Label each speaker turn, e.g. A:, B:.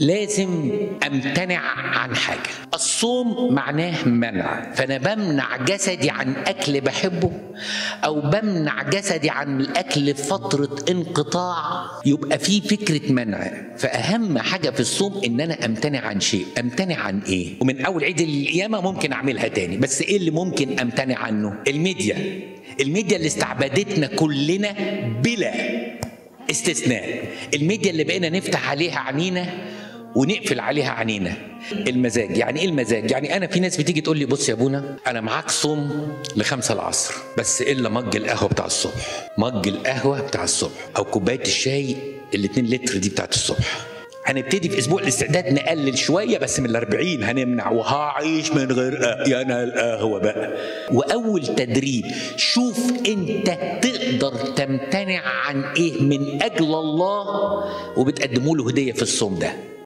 A: لازم امتنع عن حاجه. الصوم معناه منع، فانا بمنع جسدي عن اكل بحبه او بمنع جسدي عن الاكل في فتره انقطاع، يبقى في فكره منع. فاهم حاجه في الصوم ان انا امتنع عن شيء. امتنع عن ايه؟ ومن اول عيد القيامه ممكن اعملها تاني، بس ايه اللي ممكن امتنع عنه؟ الميديا اللي استعبدتنا كلنا بلا استثناء، الميديا اللي بقينا نفتح عليها عنينا ونقفل عليها عنينا. المزاج، يعني ايه المزاج؟ يعني انا في ناس بتيجي تقول لي بص يا ابونا انا معاك صوم ل5 العصر، بس الا مج القهوه بتاع الصبح، مج القهوه بتاع الصبح او كوبايه الشاي ال2 لتر دي بتاعت الصبح. هنبتدي في اسبوع الاستعداد نقلل شويه، بس من ال40 هنمنع وهعيش من غير يا انا القهوه بقى. واول تدريب شوف انت تقدر تمتنع عن ايه من اجل الله وبتقدموا له هديه في الصوم ده.